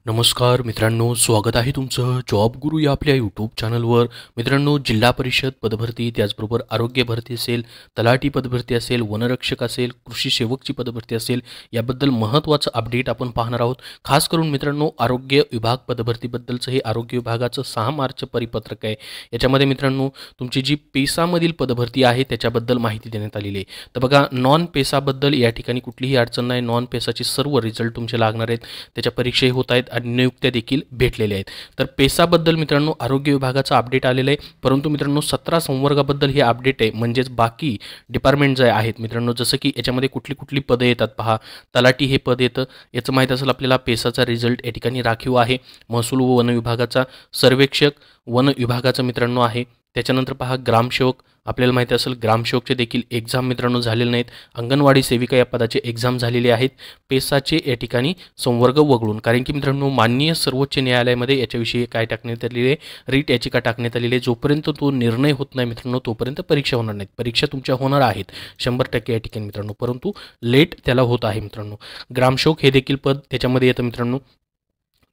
नमस्कार मित्रांनो, स्वागत आहे तुमचं जॉब गुरु या आपल्या यूट्यूब चॅनलवर. मित्रांनो, जिल्हा परिषद पदभरती, त्याचबरोबर आरोग्य भरती असेल, तलाठी पदभरती असेल, वनरक्षक असेल, कृषी सेवकची पदभरती असेल, याबद्दल महत्त्वाचं अपडेट आपण पाहणार आहोत. खास करून मित्रांनो, आरोग्य विभाग पदभरतीबद्दलचं हे आरोग्य विभागाचं 6 मार्च परिपत्रक आहे. याच्यामध्ये मित्रांनो, तुमची जी पेसामधील पदभरती आहे त्याच्याबद्दल माहिती देण्यात आलेली आहे. तर बघा, नॉन पेसाबद्दल या ठिकाणी कुठलीही अडचण नाही. नॉन पेसाचे सर्व रिझल्ट तुमचे लागणार आहेत, त्याच्या परीक्षाही होत आहेत आणि नियुक्त्या देखील भेटलेल्या आहेत. तर पेसाबद्दल मित्रांनो आरोग्य विभागाचा अपडेट आलेला आहे, परंतु मित्रांनो 17 संवर्गाबद्दल हे अपडेट आहे. म्हणजेच बाकी डिपार्टमेंट जे आहेत मित्रांनो, जसं की याच्यामध्ये कुठली कुठली पदं येतात पहा. तलाठी हे पद येतं, याचं माहीत असेल आपल्याला. पेसाचा रिझल्ट या ठिकाणी राखीव आहे. महसूल व वन विभागाचा सर्वेक्षक वन विभागाचं मित्रांनो आहे. त्याच्यानंतर पहा, ग्रामसेवक आपल्याला माहिती असेल, ग्रामसेवकचे देखील एक्झाम मित्रांनो झालेले नाहीत. अंगणवाडी सेविका या पदाचे एक्झाम झालेले आहेत. पेसाचे या ठिकाणी संवर्ग वगळून, कारण की मित्रांनो माननीय सर्वोच्च न्यायालयामध्ये याच्याविषयी काय टाकण्यात आलेले आहे, रीट याचिका टाकण्यात आलेली आहे. जोपर्यंत तो निर्णय होत नाही मित्रांनो, तोपर्यंत परीक्षा होणार नाहीत. परीक्षा तुमच्या होणार आहेत 100% या ठिकाणी मित्रांनो, परंतु लेट त्याला होत आहे मित्रांनो. ग्रामसेवक हे देखील पद त्याच्यामध्ये येतं मित्रांनो.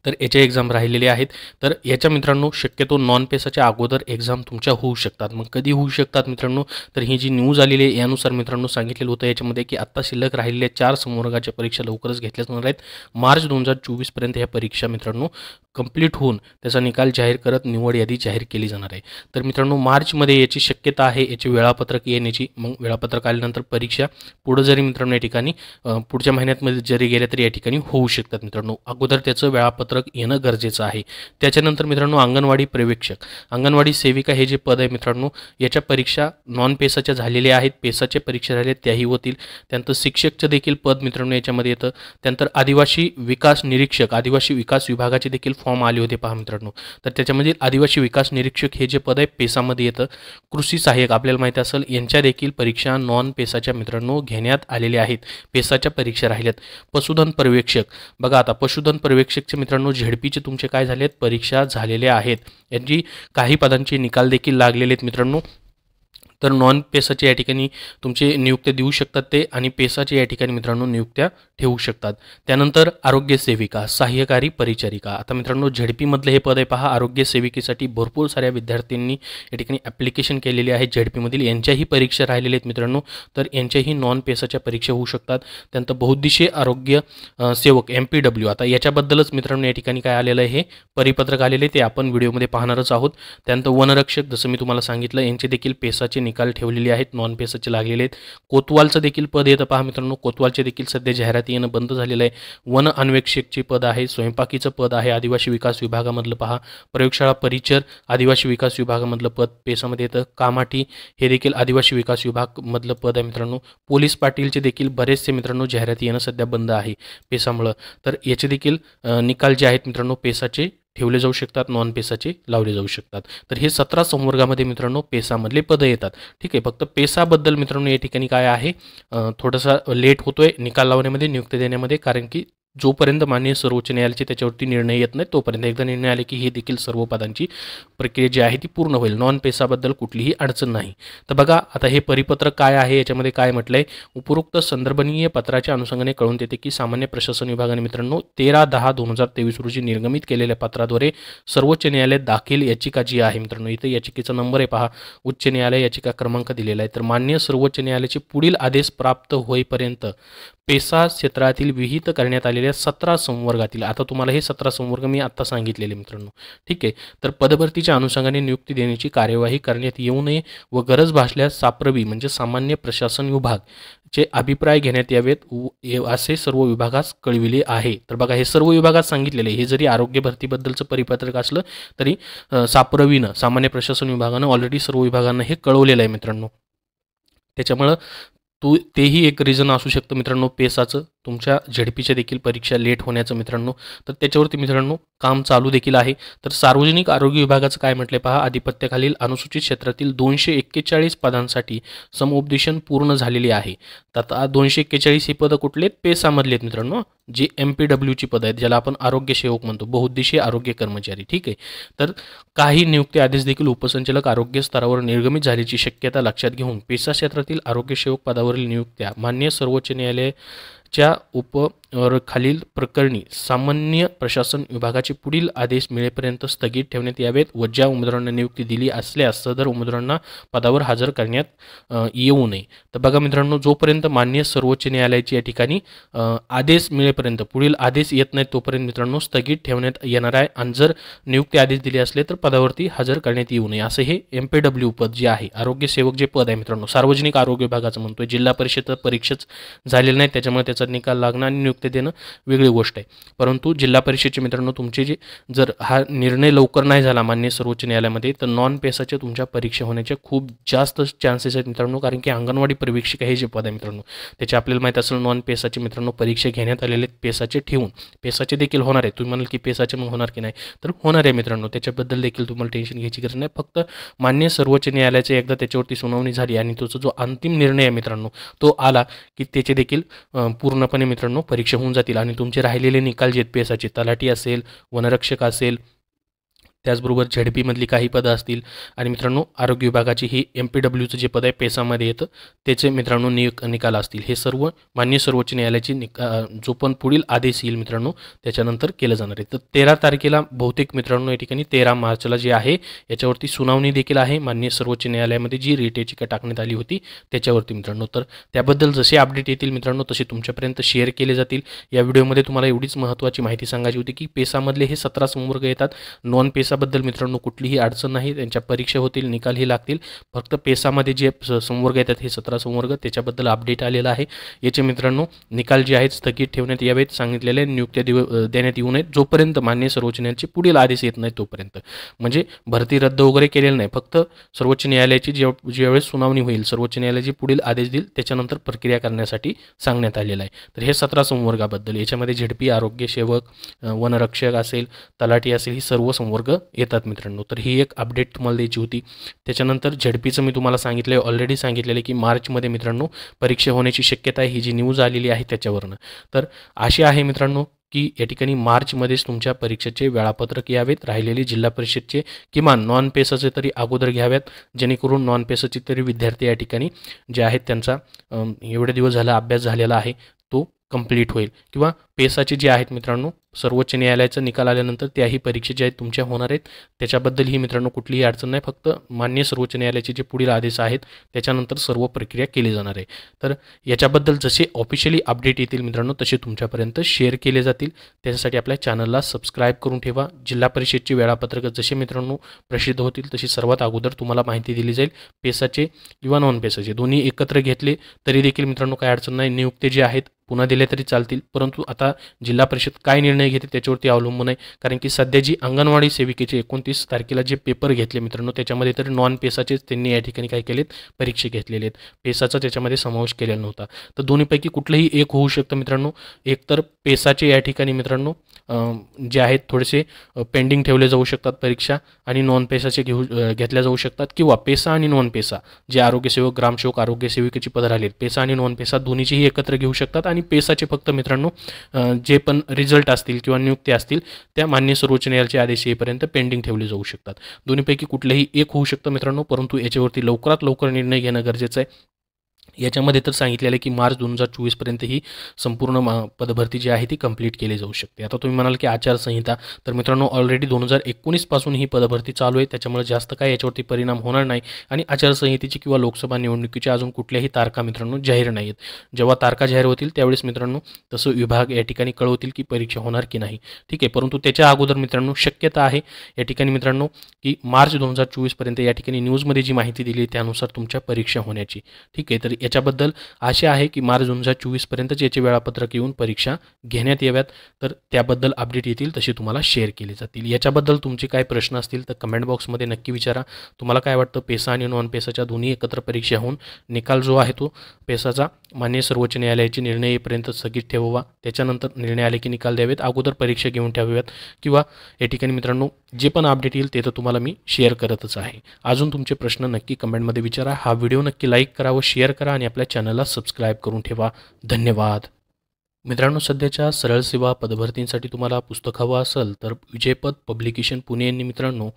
तर याचे एक्झाम राहिलेले आहेत. तर याच्या मित्रांनो शक्यतो नॉन पेसाच्या अगोदर एक्झाम तुमच्या होऊ शकतात. मग कधी होऊ शकतात मित्रांनो, तर ही जी न्यूज आलेली आहे यानुसार मित्रांनो सांगितलेलं होतं याच्यामध्ये की आत्ता शिल्लक राहिलेल्या 4 संवर्गाच्या परीक्षा लवकरच घेतल्या जाणार आहेत. मार्च 2024 पर्यंत ह्या परीक्षा मित्रांनो कंप्लीट होऊन त्याचा निकाल जाहीर करत निवड यादी जाहीर केली जाणार आहे. तर मित्रांनो मार्चमध्ये याची शक्यता आहे, याचे वेळापत्रक येण्याची. मग वेळापत्रक आल्यानंतर परीक्षा पुढे जरी मित्रांनो या ठिकाणी पुढच्या महिन्यामध्ये जरी गेल्या तरी या ठिकाणी होऊ शकतात मित्रांनो. अगोदर त्याचं वेळापत्रक येणं गरजेचं आहे. त्याच्यानंतर मित्रांनो अंगणवाडी पर्यवेक्षक, अंगणवाडी सेविका हे जे पद आहे मित्रांनो, याच्या परीक्षा नॉन पेसाच्या झालेल्या आहेत. पेसाच्या परीक्षा झाल्या त्याही होतील. त्यानंतर शिक्षकचं देखील पद मित्रांनो याच्यामध्ये येतं. त्यानंतर आदिवासी विकास निरीक्षक, आदिवासी विकास विभागाचे देखील फॉर्म आले होते पहा मित्रांनो. तर त्याच्यामध्ये आदिवासी विकास निरीक्षक हे जे पद आहे पेसामध्ये येतं. कृषी सहाय्यक आपल्याला माहिती असेल, यांच्या देखील परीक्षा नॉन पेसाच्या मित्रांनो घेण्यात आलेल्या आहेत. पेसाच्या परीक्षा राहिल्यात. पशुधन पर्यवेक्षक, बघा आता पशुधन पर्यवेक्षकचे मित्रांनो झेडपीचे तुमचे काय झालेत, परीक्षा झालेल्या आहेत. यांची काही पदांचे निकाल देखील लागलेले आहेत मित्रांनो. तर नॉन पेसाचे या ठिकाणी तुमचे नियुक्त्या देऊ शकतात ते, आणि पेसाचे या ठिकाणी मित्रांनो नियुक्त्या ठेवू शकतात. त्यानंतर आरोग्य सेविका, सहाय्यकारी परिचारिका. आता मित्रांनो झेडपीमधले हे पद आहे पहा. आरोग्य सेविकेसाठी भरपूर साऱ्या विद्यार्थ्यांनी या ठिकाणी ॲप्लिकेशन केलेले आहे झेडपीमधील. यांच्याही परीक्षा राहिलेल्या आहेत मित्रांनो. तर यांच्याही नॉन पेसाच्या परीक्षा होऊ शकतात. त्यानंतर बहुउद्देशीय आरोग्य सेवक MPW, आता याच्याबद्दलच मित्रांनो या ठिकाणी काय आलेलं आहे, हे परिपत्रक आलेले ते आपण व्हिडिओमध्ये पाहणारच आहोत. त्यानंतर वनरक्षक, जसं मी तुम्हाला सांगितलं, यांचे देखील पेसाचे निकाल ठेवलेले आहेत, नॉन पेसाचे लागलेले आहेत. कोतवालचं देखील पद येतं पहा मित्रांनो. कोतवालचे देखील सध्या जाहिराती येणं बंद झालेलं आहे. वन अन्वेषकचे पद आहे, स्वयंपाकीचं पद आहे आदिवासी विकास विभागामधलं पहा. प्रयोगशाळा परिचर आदिवासी विकास विभागामधलं पद पेसामध्ये येतं. कामाठी हे देखील आदिवासी विकास विभागमधलं पद आहे मित्रांनो. पोलीस पाटीलचे देखील बरेचसे मित्रांनो जाहिराती येणं सध्या बंद आहे पेसामुळं. तर याचे देखील निकाल जे आहेत मित्रांनो पेसाचे ठेवले जाऊ शकतात, नॉन पेसाचे लावले जाऊ शकतात. तर हे 17 संवर्गामध्ये मित्रांनो पेसामधले पदं येतात. ठीक आहे. फक्त पेसाबद्दल मित्रांनो या ठिकाणी काय आहे, थोडासा लेट होतोय निकाल लावण्यामध्ये, नियुक्ती देण्यामध्ये, कारण की जोपर्यंत माननीय सर्वोच्च न्यायालयाचे त्याच्यावरती निर्णय येत नाही तोपर्यंत. एकदा निर्णय आले की हे देखील सर्व पदांची प्रक्रिया जी आहे ती पूर्ण होईल. नॉन पेसाबद्दल कुठलीही अडचण नाही. तर बघा आता हे परिपत्रक काय आहे, याच्यामध्ये काय म्हटलंय, उपरोक्त संदर्भनीय पत्राच्या अनुषंगाने कळून देते की सामान्य प्रशासन विभागाने मित्रांनो 13/10/2023 रोजी निर्गमित केलेल्या पत्राद्वारे सर्वोच्च न्यायालयात दाखल याचिका जी आहे मित्रांनो, इथे याचिकेचा नंबर आहे पहा, उच्च न्यायालय याचिका क्रमांक दिलेला आहे. तर माननीय सर्वोच्च न्यायालयाचे पुढील आदेश प्राप्त होईपर्यंत पेसा क्षेत्रातील विहित करण्यात आलेल्या 17 संवर्गातील, आता तुम्हाला हे 17 संवर्ग मी आत्ता सांगितलेले मित्रांनो. ठीक आहे. तर पदभरतीच्या अनुषंगाने नियुक्ती देण्याची कार्यवाही करण्यात येऊ नये व गरज भासल्यास साप्रवी म्हणजे सामान्य प्रशासन विभाग चे अभिप्राय घेण्यात यावेत असे सर्व विभागास कळविले आहे. तर बघा हे सर्व विभागात सांगितलेले. हे जरी आरोग्य भरतीबद्दलचं परिपत्रक असलं तरी साप्रवीनं सामान्य प्रशासन विभागानं ऑलरेडी सर्व विभागांना हे कळवलेलं आहे मित्रांनो. त्याच्यामुळं तेही एक रिझन असू शकतं मित्रांनो पेसाचं, तुमच्या झेडपीच्या देखील परीक्षा लेट होण्याचं मित्रांनो. तर त्याच्यावरती मित्रांनो काम चालू देखील आहे. तर सार्वजनिक आरोग्य विभागाचं काय म्हटलंय पहा, आधिपत्याखालील अनुसूचित क्षेत्रातील 241 पदांसाठी समुपदेशन पूर्ण झालेली आहे. तर आता 241 ही पदं कुठले आहेत, पेसामधले आहेत मित्रांनो, जी MPWची पदं आहेत, ज्याला आपण आरोग्य सेवक म्हणतो, बहुउद्देशीय आरोग्य कर्मचारी. ठीक आहे. तर काही नियुक्ती आदेश देखील उपसंचालक आरोग्य स्तरावर निर्गमित झाल्याची शक्यता लक्षात घेऊन पेसा क्षेत्रातील आरोग्य सेवक पदावरील नियुक्त्या माननीय सर्वोच्च न्यायालय च्या और खालील प्रकरणी सामान्य प्रशासन विभागाचे पुढील आदेश मिळेपर्यंत स्थगित ठेवण्यात यावेत व ज्या उमेदवारांना नियुक्ती दिली असल्यास सदर उमेदवारांना पदावर हजर करण्यात येऊ नये। तर बघा मित्रांनो, जोपर्यंत मान्य सर्वोच्च न्यायालयाचे या ठिकाणी आदेश मिळेपर्यंत, पुढील आदेश येत नाहीत तोपर्यंत मित्रांनो स्थगित ठेवण्यात येणार आहे। आणि जर नियुक्ती आदेश दिले असले तर पदावरती हजर करण्यात येऊ नये असं हे MPW पद जे आहे, आरोग्य सेवक जे पद आहे मित्रांनो, सार्वजनिक आरोग्य विभागाचं म्हणतोय, जिल्हा परिषद परीक्षाच झालेली नाही त्याच्यामुळे त्याचा निकाल लागणं आणि नियुक्ती देणं वेगळी गोष्ट आहे। परंतु जिल्हा परिषदेचे मित्रांनो तुमचे जे जर हा निर्णय लवकर नाही झाला मान्य सर्वोच्च न्यायालयामध्ये तर नॉन पेसाचे तुमच्या परीक्षा होण्याचे खूप जास्त चान्सेस आहेत मित्रांनो, कारण की अंगणवाडी परिवीक्षिका हे जे पद आहे मित्रांनो त्याचे आपल्याला माहीत असेल नॉन पेसाचे मित्रांनो परीक्षा घेण्यात आलेले आहेत, पेसाचे ठेवून पेसाचे देखील होणार आहे। तुम्ही म्हणाल की पेसाचे मग होणार की नाही, तर होणार आहे मित्रांनो, त्याच्याबद्दल देखील तुम्हाला टेन्शन घ्यायची गरज नाही। फक्त मान्य सर्वोच्च न्यायालयाचे एकदा त्याच्यावरती सुनावणी झाली आणि त्याचा जो अंतिम निर्णय आहे मित्रांनो तो आला की त्याचे देखील पूर्णपणे मित्रांनो परीक्षा होऊन जातील आणि तुमचे राहिलेले निकाल जे पेसाचे तलाठी असेल, वनरक्षक असेल, त्याचबरोबर ZP मधली काही पदं असतील आणि मित्रांनो आरोग्य विभागाची ही MPWचं जे पद आहे पेसामध्ये येतं त्याचे मित्रांनो निकाल असतील, हे सर्व मान्य सर्वोच्च न्यायालयाची जो पण पुढील आदेश येईल मित्रांनो त्याच्यानंतर केलं जाणार आहे। तर 13 तारखेला बहुतेक मित्रांनो या ठिकाणी 13 मार्चला जे आहे याच्यावरती सुनावणी देखील आहे मान्य सर्वोच्च न्यायालयामध्ये, जी रिट याचिका टाकण्यात आली होती त्याच्यावरती मित्रांनो। तर त्याबद्दल जसे अपडेट येतील मित्रांनो तसे तुमच्यापर्यंत शेअर केले जातील। या व्हिडिओमध्ये तुम्हाला एवढीच महत्त्वाची माहिती सांगायची होती की पेसामधले हे 17 संवर्ग येतात, नॉन पेसाबद्दल मित्रांनो कुठलीही अडचण नाही, त्यांच्या परीक्षा होतील, निकालही लागतील। फक्त पेसामध्ये जे संवर्ग येतात हे 17 संवर्ग त्याच्याबद्दल अपडेट आलेला आहे। याचे मित्रांनो निकाल जे आहेत स्थगित ठेवण्यात यावेत, सांगितलेले नियुक्त्या देण्यात येऊ नयेत जोपर्यंत मान्य सर्वोच्च न्यायालयाचे पुढील आदेश येत नाही तोपर्यंत। म्हणजे भरती रद्द वगैरे केलेलं नाही, फक्त सर्वोच्च न्यायालयाची ज्यावेळेस सुनावणी होईल, सर्वोच्च न्यायालयाचे पुढील आदेश देईल त्याच्यानंतर प्रक्रिया करण्यासाठी सांगण्यात आलेलं आहे। तर हे 17 संवर्गाबद्दल, याच्यामध्ये ZP, आरोग्य सेवक, वनरक्षक असेल, तलाठी असेल, ही सर्व संवर्ग येतात मित्रांनो। तर ही एक अपडेट तुम्हाला द्यायची होती। त्याच्यानंतर ZPचं मी तुम्हाला सांगितलं ऑलरेडी सांगितलेलं की मार्चमध्ये मित्रांनो परीक्षा होण्याची शक्यता आहे, ही जी न्यूज आलेली आहे त्याच्यावरनं। तर अशी आहे मित्रांनो की या ठिकाणी मार्चमध्येच तुमच्या परीक्षेचे वेळापत्रक यावेत, राहिलेले जिल्हा परिषदचे किमान नॉन पेसाचे तरी अगोदर घ्याव्यात, जेणेकरून नॉन पेसाचे तरी विद्यार्थी या ठिकाणी जे आहेत त्यांचा एवढे दिवस झाला अभ्यास झालेला आहे तो कंप्लीट होईल, किंवा पेसाचे जे आहेत मित्रांनो सर्वोच्च न्यायालयाचा निकाल आल्यानंतर त्याही परीक्षा जे आहेत तुमच्या होणार आहेत त्याच्याबद्दलही मित्रांनो कुठलीही अडचण नाही, फक्त मान्य सर्वोच्च न्यायालयाचे जे पुढील आदेश आहेत त्याच्यानंतर सर्व प्रक्रिया केली जाणार आहे। तर याच्याबद्दल जसे ऑफिशियली अपडेट येतील मित्रांनो तसे तुमच्यापर्यंत शेअर केले जातील। त्याच्यासाठी आपल्या चॅनलला सबस्क्राईब करून ठेवा। जिल्हा परिषदची वेळापत्रक जसे मित्रांनो प्रसिद्ध होतील तशी सर्वात अगोदर तुम्हाला माहिती दिली जाईल। पेसाचे किंवा नॉन पेसाचे दोन्ही एकत्र घेतले तरी देखील मित्रांनो काही अडचण नाही, नियुक्ती जे आहेत पुन्हा दिले तरी चालतील, परंतु आता जिल्हा परिषद काय निर्णय घेते त्याच्यावरती अवलंबून आहे। कारण की सध्या जी अंगणवाडी सेविकेचे 29 तारखेला जे पेपर घेतले मित्रांनो त्याच्यामध्ये तरी नॉन पेसाचेच त्यांनी या ठिकाणी काय केलेत परीक्षा घेतलेले आहेत, पेसाचा त्याच्यामध्ये समावेश केलेला नव्हता। तर दोन्हीपैकी कुठलंही एक होऊ शकतं मित्रांनो, एकतर पेसाचे या ठिकाणी मित्रांनो जे आहेत थोडेसे पेंडिंग ठेवले जाऊ शकतात परीक्षा आणि नॉन पेसाचे घेतल्या जाऊ शकतात, किंवा पेसा आणि नॉन पेसा जे आरोग्यसेवक, ग्रामसेवक, आरोग्य सेविकेची पदं राहिलेत पेसा आणि नॉन पेसा दोन्हीचेही एकत्र घेऊ शकतात आणि पेसाचे फक्त मित्रांनो जे पण रिझल्ट असतील किंवा नियुक्ती असतील त्या मान्य सर्वोच्च न्यायालयाचे आदेश येईपर्यंत पेंडिंग ठेवले जाऊ शकतात। दोन्हीपैकी कुठलेही एक होऊ शकतं मित्रांनो, परंतु याच्यावरती लवकरात लवकर निर्णय घेणं गरजेचं आहे। याच्यामध्ये तर सांगितलेलं आहे की मार्च 2024 पर्यंत ही संपूर्ण पदभरती जी आहे ती कंप्लीट केली जाऊ शकते। आता तुम्ही म्हणाल की आचारसंहिता, तर मित्रांनो ऑलरेडी 2019 पासून ही पदभरती चालू आहे, त्याच्यामुळे जास्त काय याच्यावरती परिणाम होणार नाही आणि आचारसंहितेची किंवा लोकसभा निवडणुकीच्या अजून कुठल्याही तारखा मित्रांनो जाहीर नाहीत। जेव्हा तारखा जाहीर होतील त्यावेळेस मित्रांनो तसं विभाग या ठिकाणी कळवतील की परीक्षा होणार की नाही, ठीक आहे। परंतु त्याच्या अगोदर मित्रांनो शक्यता आहे या ठिकाणी मित्रांनो की मार्च 2024 पर्यंत या ठिकाणी न्यूजमध्ये जी माहिती दिली त्यानुसार तुमच्या परीक्षा होण्याची, ठीक आहे। तर याच्याबद्दल असे आहे की मार्च 2024 पर्यंतच याचे वेळापत्रक येऊन परीक्षा घेण्यात याव्यात, तर त्याबद्दल अपडेट येतील तसे तुम्हाला शेअर केले जातील। याच्याबद्दल तुमचे काय प्रश्न असतील तर कमेंट बॉक्समध्ये नक्की विचारा। तुम्हाला काय वाटतं पेसा आणि नॉन पेसाच्या दोन्ही एकत्र परीक्षा होऊन निकाल जो आहे तो पेसाचा मान्य सर्वोच्च न्यायालयाचे निर्णय येईपर्यंत स्थगित ठेवावा, त्याच्यानंतर निर्णय आले की निकाल द्यावेत, अगोदर परीक्षा घेऊन ठेवाव्यात, किंवा या ठिकाणी मित्रांनो जे पण अपडेट येईल ते तर तुम्हाला मी शेअर करतच आहे। अजून तुमचे प्रश्न नक्की कमेंटमध्ये विचारा, हा व्हिडिओ नक्की लाईक करा व शेअर करा आणि आपल्या चॅनलला सबस्क्राईब करून ठेवा। धन्यवाद। मित्रांनो, सध्याच्या सरळ सेवा पदभरतींसाठी तुम्हाला पुस्तक हवं असेल तर विजयपथ पब्लिकेशन पुणे यांनी मित्रांनो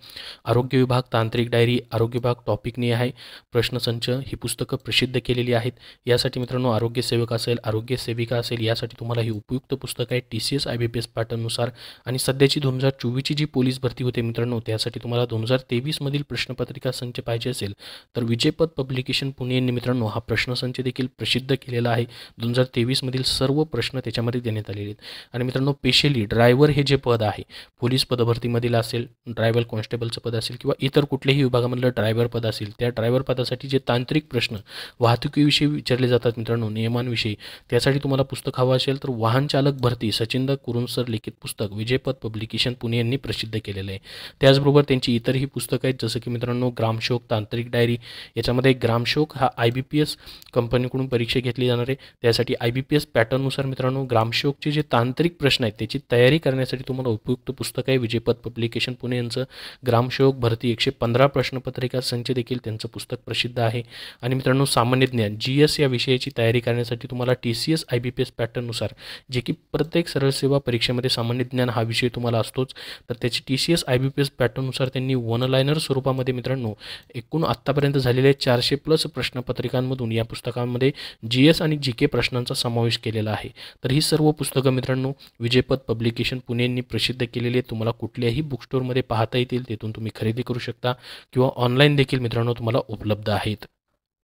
आरोग्य विभाग तांत्रिक डायरी, आरोग्य विभाग टॉपिक निहाय प्रश्नसंच ही पुस्तकं प्रसिद्ध केलेली आहेत. यासाठी मित्रांनो आरोग्य सेवक असेल, आरोग्य सेविका असेल, यासाठी तुम्हाला ही उपयुक्त पुस्तक आहे. TCS IBPS पॅटर्ननुसार आणि सध्याची 2024ची जी पोलीस भरती होते मित्रांनो, त्यासाठी तुम्हाला 2023 मधील प्रश्नपत्रिका संच पाहिजे असेल तर विजयपथ पब्लिकेशन पुणे यांनी मित्रांनो हा प्रश्नसंच देखील प्रसिद्ध केलेला आहे. 2023 मधील सर्व प्रश्न त्याच्यामध्ये देण्यात आलेले आहेत. आणि मित्रांनो, स्पेशली ड्रायव्हर हे जे पद आहे, पोलीस पदभरतीमधील असेल, ड्रायव्हर कॉन्स्टेबलचं पद असेल किंवा इतर कुठल्याही विभागामधलं ड्रायव्हर पद असेल, त्या ड्रायव्हर पदासाठी जे तांत्रिक प्रश्न वाहतुकीविषयी विचारले जातात मित्रांनो, नियमांविषयी, त्यासाठी तुम्हाला पुस्तक हवं असेल तर वाहन चालक भरती सचिंद्र कुरुंसर लिखित पुस्तक विजयपथ पब्लिकेशन पुणे यांनी प्रसिद्ध केलेलं आहे. त्याचबरोबर त्यांची इतरही पुस्तकं आहेत, जसं की मित्रांनो ग्रामशोक तांत्रिक डायरी. याच्यामध्ये ग्रामशोक हा IBPS कंपनीकडून परीक्षा घेतली जाणार आहे. त्यासाठी IBPS पॅटर्ननुसार मित्रांनो ग्रामशोकचे जे तांत्रिक प्रश्न आहेत त्याची तयारी करण्यासाठी तुम्हाला उपयुक्त पुस्तक आहे विजयपथ पब्लिकेशन पुणे यांचं. ग्रामशोक भरती 115 प्रश्नपत्रिका संच देखील त्यांचं पुस्तक प्रसिद्ध आहे. आणि मित्रांनो, सामान्य ज्ञान GS या विषयाची तयारी करण्यासाठी तुम्हाला TCS IBPS पॅटर्ननुसार, जे की प्रत्येक सरळ सेवा परीक्षेमध्ये सामान्य ज्ञान हा विषय तुम्हाला असतोच, तर त्याची TCS IBPS पॅटर्ननुसार त्यांनी वन लायनर स्वरूपामध्ये मित्रांनो एकूण आत्तापर्यंत झालेले 400+ प्रश्नपत्रिकांमधून या पुस्तकांमध्ये GS आणि GK प्रश्नांचा समावेश केलेला आहे. तर ही सर्व पुस्तकं मित्रांनो विजयपथ पब्लिकेशन पुणे यांनी प्रसिद्ध केलेली आहेत. तुम्हाला कुठल्याही बुक स्टोअरमध्ये पाहता येतील, तिथून तुम्ही खरेदी करू शकता किंवा ऑनलाईन देखील मित्रांनो तुम्हाला उपलब्ध आहेत.